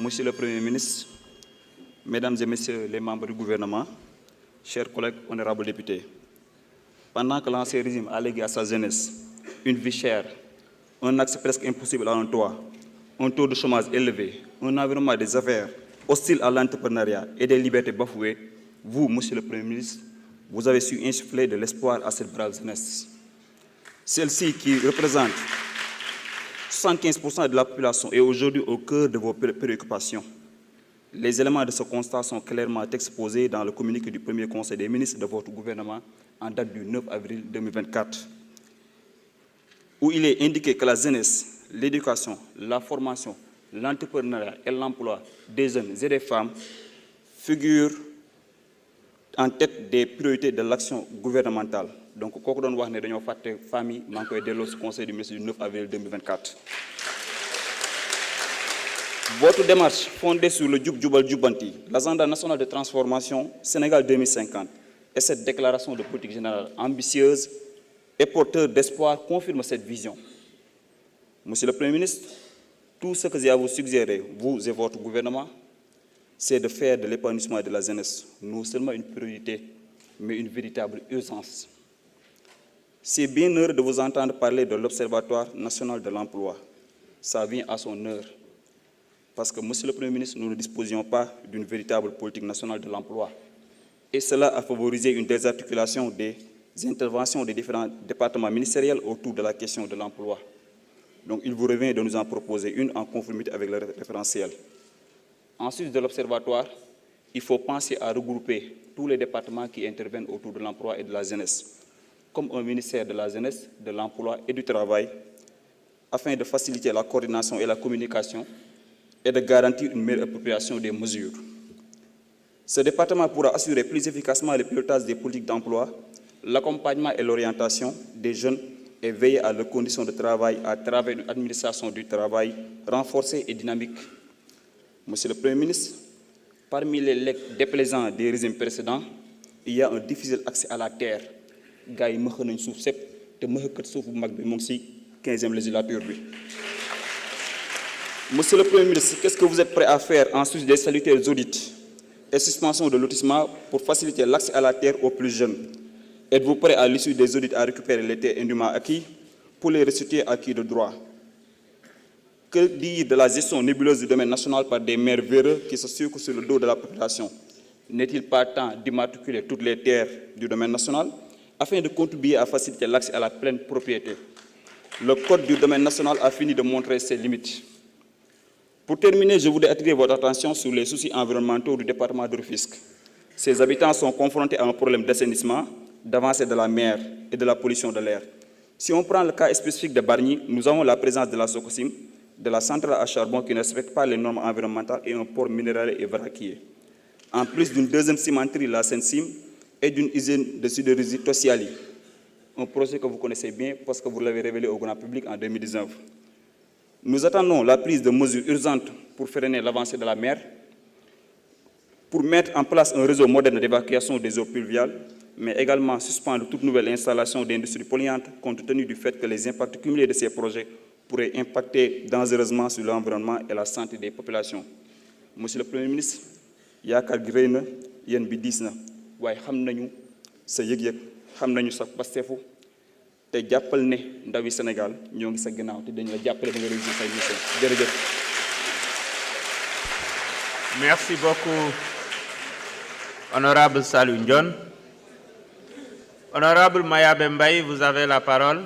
Monsieur le Premier ministre, Mesdames et Messieurs les membres du gouvernement, chers collègues honorables députés, pendant que l'ancien régime a légué à sa jeunesse une vie chère, un accès presque impossible à un toit, un taux de chômage élevé, un environnement des affaires hostile à l'entrepreneuriat et des libertés bafouées, vous, Monsieur le Premier ministre, vous avez su insuffler de l'espoir à cette brave jeunesse. Celle-ci qui représente 75% de la population est aujourd'hui au cœur de vos préoccupations. Les éléments de ce constat sont clairement exposés dans le communiqué du premier conseil des ministres de votre gouvernement en date du 9 avril 2024, où il est indiqué que la jeunesse, l'éducation, la formation, l'entrepreneuriat et l'emploi des jeunes et des femmes figurent en tête des priorités de l'action gouvernementale. Donc, quand on voit que nous avons fait famille, nous avons dès le conseil du ministre du 9 avril 2024. Votre démarche fondée sur le Djoubal Djoubanti, l'agenda national de transformation Sénégal 2050 et cette déclaration de politique générale ambitieuse et porteur d'espoir confirme cette vision. Monsieur le Premier ministre, tout ce que j'ai à vous suggérer, vous et votre gouvernement, c'est de faire de l'épanouissement de la jeunesse non seulement une priorité, mais une véritable urgence. C'est bien heureux de vous entendre parler de l'Observatoire national de l'emploi. Ça vient à son heure. Parce que, Monsieur le Premier ministre, nous ne disposions pas d'une véritable politique nationale de l'emploi. Et cela a favorisé une désarticulation des interventions des différents départements ministériels autour de la question de l'emploi. Donc, il vous revient de nous en proposer une en conformité avec le référentiel. Ensuite de l'Observatoire, il faut penser à regrouper tous les départements qui interviennent autour de l'emploi et de la jeunesse, comme un ministère de la jeunesse, de l'emploi et du travail, afin de faciliter la coordination et la communication et de garantir une meilleure appropriation des mesures. Ce département pourra assurer plus efficacement le pilotage des politiques d'emploi, l'accompagnement et l'orientation des jeunes et veiller à leurs conditions de travail à travers une administration du travail renforcée et dynamique. Monsieur le Premier ministre, parmi les legs déplaisants des régimes précédents, il y a un difficile accès à la terre. Gaï Mokhanen Soufsep, de Mokhat Soufou Magbi Monsi, 15e législature. Monsieur le Premier ministre, qu'est-ce que vous êtes prêt à faire en sus des salutaires audits et suspension de lotissement pour faciliter l'accès à la terre aux plus jeunes? Êtes-vous prêt à l'issue des audits à récupérer les terres indûment acquis pour les restituer acquis de droit? Que dire de la gestion nébuleuse du domaine national par des maires véreux qui se sucrent sur le dos de la population? N'est-il pas temps d'immatriculer toutes les terres du domaine national afin de contribuer à faciliter l'accès à la pleine propriété? Le Code du domaine national a fini de montrer ses limites. Pour terminer, je voudrais attirer votre attention sur les soucis environnementaux du département de Rufisque. Ses habitants sont confrontés à un problème d'assainissement, d'avancée de la mer et de la pollution de l'air. Si on prend le cas spécifique de Bargny, nous avons la présence de la Sococim, de la centrale à charbon qui ne respecte pas les normes environnementales et un port minéral et vraquier. En plus d'une deuxième cimenterie, la Sensim, et d'une usine de sidérurgie Tossiali, un projet que vous connaissez bien parce que vous l'avez révélé au grand public en 2019. Nous attendons la prise de mesures urgentes pour freiner l'avancée de la mer, pour mettre en place un réseau moderne d'évacuation des eaux pluviales, mais également suspendre toute nouvelle installation d'industries polluantes compte tenu du fait que les impacts cumulés de ces projets pourraient impacter dangereusement sur l'environnement et la santé des populations. Monsieur le Premier ministre, yaakaar gi rëy na yéen bi diis na waaye xam nañu sa yëg-yëg xam nañu sa pastefu te jàppal ne ndawi Sénégal ñoo ngi sa ginnaaw te dañu la jàppale ba nga réussir say mission jërëjëf. Merci beaucoup, honorable Salou Ndione. Honorable Maya Bembaï, vous avez la parole.